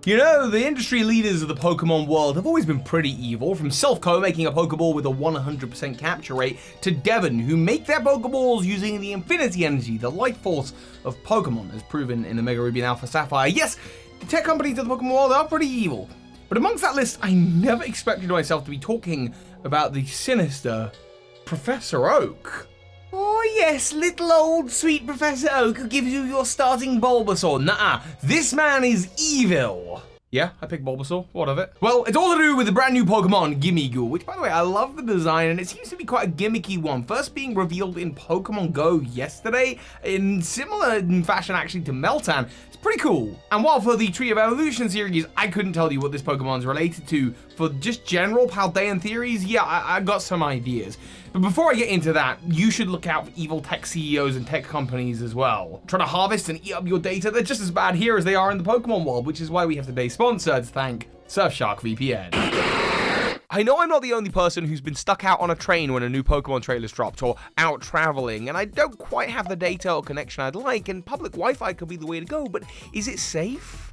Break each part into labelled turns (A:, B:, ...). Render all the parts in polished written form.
A: You know, the industry leaders of the Pokemon world have always been pretty evil, from Silphco making a Pokeball with a 100% capture rate, to Devon, who make their Pokeballs using the infinity energy, the life force of Pokemon, as proven in the Mega Ruby and Alpha Sapphire. Yes, the tech companies of the Pokemon world are pretty evil. But amongst that list, I never expected myself to be talking about the sinister Professor Oak. Oh yes, little old sweet Professor Oak who gives you your starting Bulbasaur. Nuh-uh, this man is evil. Yeah, I picked Bulbasaur, what of it? Well, it's all to do with the brand new Pokemon, Gimmighoul, which by the way, I love the design and it seems to be quite a gimmicky one. First being revealed in Pokemon Go yesterday, in similar fashion actually to Meltan. It's pretty cool. And while for the Tree of Evolution series, I couldn't tell you what this Pokemon's related to, for just general Paldean theories, yeah, I got some ideas. But before I get into that, you should look out for evil tech CEOs and tech companies as well. Trying to harvest and eat up your data, they're just as bad here as they are in the Pokemon world, which is why we have today's sponsor to thank Surfshark VPN. I know I'm not the only person who's been stuck out on a train when a new Pokemon trailer's dropped, or out traveling, and I don't quite have the data or connection I'd like, and public Wi-Fi could be the way to go, but is it safe?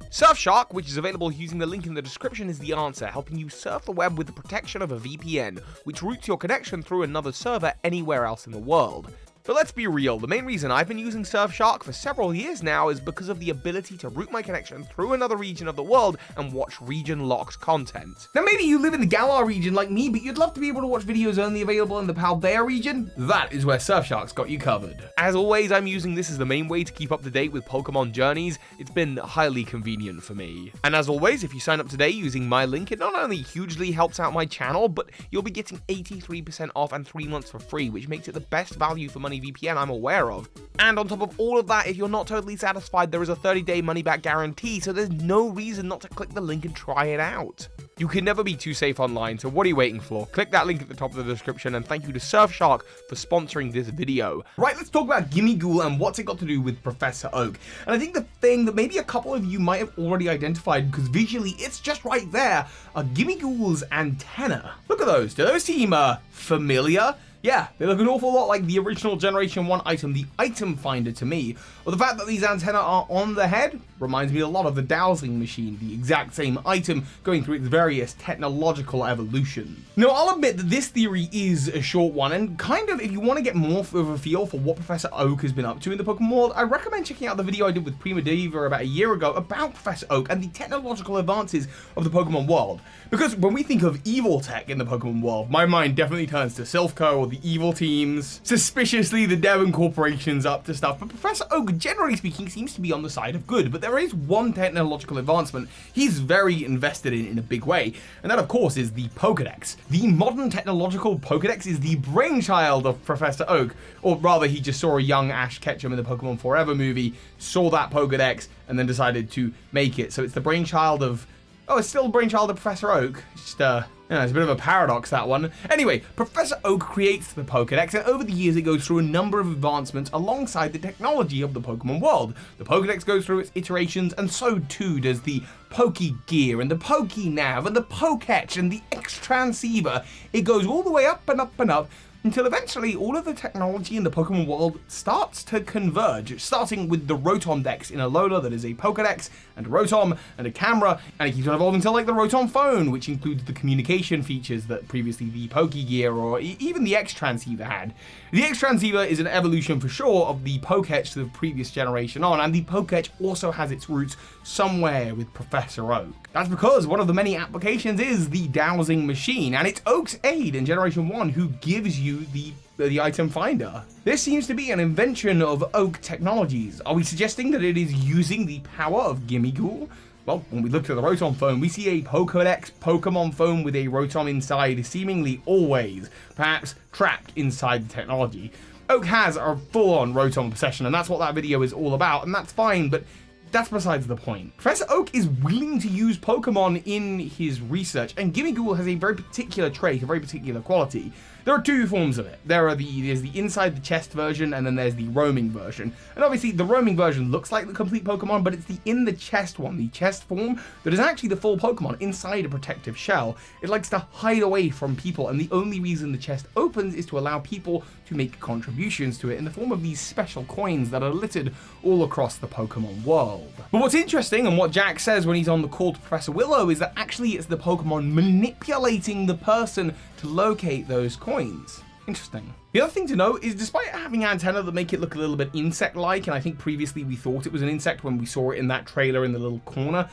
A: Surfshark, which is available using the link in the description, is the answer, helping you surf the web with the protection of a VPN, which routes your connection through another server anywhere else in the world. But let's be real, the main reason I've been using Surfshark for several years now is because of the ability to route my connection through another region of the world and watch region-locked content. Now maybe you live in the Galar region like me, but you'd love to be able to watch videos only available in the Paldea region? That is where Surfshark's got you covered. As always, I'm using this as the main way to keep up to date with Pokemon journeys. It's been highly convenient for me. And as always, if you sign up today using my link, it not only hugely helps out my channel, but you'll be getting 83% off and 3 months for free, which makes it the best value for money VPN I'm aware of. And on top of all of that, if you're not totally satisfied, there is a 30-day money-back guarantee, so there's no reason not to click the link and try it out. You can never be too safe online, so what are you waiting for? Click that link at the top of the description, and thank you to Surfshark for sponsoring this video. Right, let's talk about Gimmighoul and what's it got to do with Professor Oak. And I think the thing that maybe a couple of you might have already identified, because visually it's just right there, are Gimmighoul's antenna. Look at those. Do those seem familiar? Yeah, they look an awful lot like the original Generation 1 item, the Item Finder, to me. Well, the fact that these antennae are on the head reminds me a lot of the dowsing machine, the exact same item going through its various technological evolution. Now, I'll admit that this theory is a short one, and kind of, if you want to get more of a feel for what Professor Oak has been up to in the Pokemon world, I recommend checking out the video I did with Prima Diva about a year ago about Professor Oak and the technological advances of the Pokemon world. Because when we think of evil tech in the Pokemon world, my mind definitely turns to Silphco or the evil teams, suspiciously the Devon corporations up to stuff, but Professor Oak, generally speaking, seems to be on the side of good. But there is one technological advancement he's very invested in a big way, and that of course is the Pokedex. The modern technological Pokedex is the brainchild of Professor Oak, or rather he just saw a young Ash Ketchum in the Pokemon Forever movie, saw that Pokedex, and then decided to make it. So it's the brainchild of, oh, it's still the brainchild of Professor Oak. It's just, it's a bit of a paradox, that one. Anyway, Professor Oak creates the Pokedex, and over the years it goes through a number of advancements alongside the technology of the Pokemon world. The Pokedex goes through its iterations, and so too does the Pokegear, and the Pokenav, and the Poketch, and the X-Transceiver. It goes all the way up and up and up, until eventually all of the technology in the Pokemon world starts to converge, starting with the Rotom Dex in Alola that is a Pokedex, and a Rotom, and a camera, and it keeps on evolving until like the Rotom phone, which includes the communication features that previously the Pokegear or even the X-Transceiver had. The X-Transceiver is an evolution for sure of the Poketch to the previous generation on, and the Poketch also has its roots somewhere with Professor Oak. That's because one of the many applications is the dowsing machine, and it's Oak's aid in Generation 1 who gives you the item finder. This seems to be an invention of Oak Technologies. Are we suggesting that it is using the power of Gimmighoul? Well, when we look at the Rotom phone, we see a Pokedex Pokemon phone with a Rotom inside, seemingly always, perhaps trapped inside the technology. Oak has a full-on Rotom obsession, and that's what that video is all about, and that's fine, but that's besides the point. Professor Oak is willing to use Pokemon in his research, and Gimmighoul has a very particular trait, a very particular quality. there are two forms of it. There's the inside the chest version, and then there's the roaming version. And obviously the roaming version looks like the complete Pokemon, but it's the in the chest one, the chest form, that is actually the full Pokemon inside a protective shell. It likes to hide away from people, and the only reason the chest opens is to allow people to make contributions to it in the form of these special coins that are littered all across the Pokemon world. But what's interesting, and what Jack says when he's on the call to Professor Willow, is that actually it's the Pokemon manipulating the person to locate those coins. Interesting. The other thing to note is, despite having antennae that make it look a little bit insect-like, and I think previously we thought it was an insect when we saw it in that trailer in the little corner,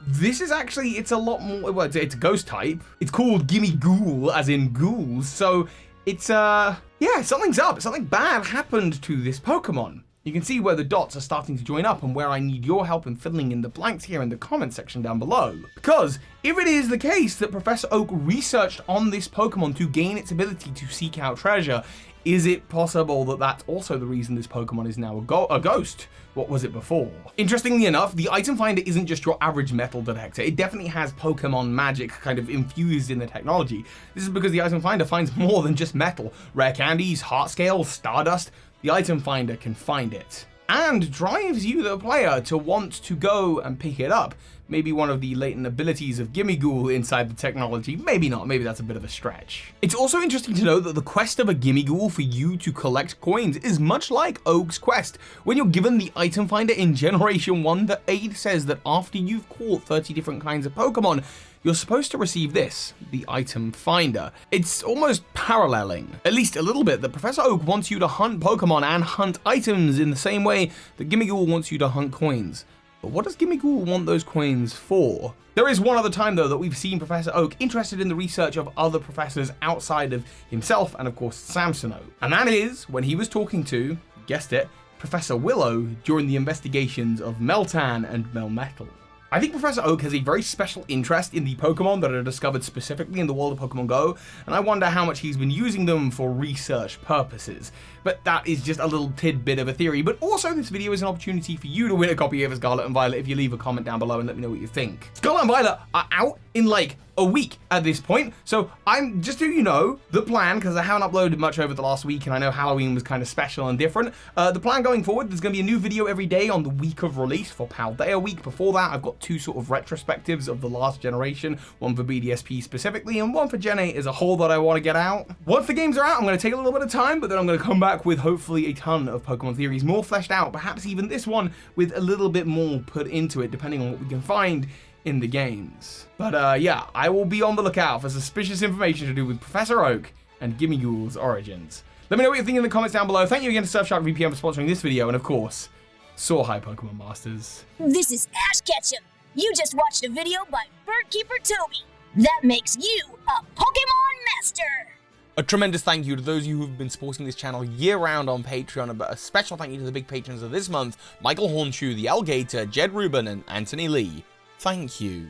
A: this is actually, it's a lot more, well, it's a ghost type. It's called Gimmighoul, as in ghouls, so it's, yeah, something's up. Something bad happened to this Pokemon. You can see where the dots are starting to join up and where I need your help in filling in the blanks here in the comment section down below. Because if it is the case that Professor Oak researched on this Pokemon to gain its ability to seek out treasure, is it possible that that's also the reason this Pokemon is now a ghost? What was it before? Interestingly enough, the item finder isn't just your average metal detector. It definitely has Pokemon magic kind of infused in the technology. This is because the item finder finds more than just metal. Rare candies, heart scales, stardust. The item finder can find it and drives you, the player, to want to go and pick it up. Maybe one of the latent abilities of Gimmighoul inside the technology. Maybe not, maybe that's a bit of a stretch. It's also interesting to note that the quest of a Gimmighoul for you to collect coins is much like Oak's quest. When you're given the item finder in Generation 1, the aid says that after you've caught 30 different kinds of Pokemon, you're supposed to receive this, the item finder. It's almost paralleling, at least a little bit, that Professor Oak wants you to hunt Pokemon and hunt items in the same way that Gimmighoul wants you to hunt coins. But what does Gimmighoul want those coins for? There is one other time, though, that we've seen Professor Oak interested in the research of other professors outside of himself and, of course, Samsonov. And that is when he was talking to, guessed it, Professor Willow during the investigations of Meltan and Melmetal. I think Professor Oak has a very special interest in the Pokemon that are discovered specifically in the world of Pokemon Go, and I wonder how much he's been using them for research purposes. But that is just a little tidbit of a theory. But also, this video is an opportunity for you to win a copy of Scarlet and Violet if you leave a comment down below and let me know what you think. Scarlet and Violet are out in like a week at this point, so I'm just so you know the plan, because I haven't uploaded much over the last week and I know Halloween was kind of special and different. The plan going forward, there's going to be a new video every day on the week of release for Paldea week. Before that, I've got two sort of retrospectives of the last generation, one for BDSP specifically and one for Gen 8 as a whole that I want to get out. Once the games are out, I'm going to take a little bit of time, but then I'm going to come back with hopefully a ton of Pokemon theories, more fleshed out, perhaps even this one with a little bit more put into it, depending on what we can find in the games. But yeah, I will be on the lookout for suspicious information to do with Professor Oak and Gimmighoul's origins. Let me know what you think in the comments down below. Thank you again to Surfshark VPN for sponsoring this video, and of course, soar high, Pokemon Masters.
B: This is Ash Ketchum. You just watched a video by Birdkeeper Toby. That makes you a Pokemon Master.
C: A tremendous thank you to those of you who've been supporting this channel year-round on Patreon, but a special thank you to the big patrons of this month, Michael Hornschuch, the Alligator, Jedruben, and Anthony Lee. Thank you.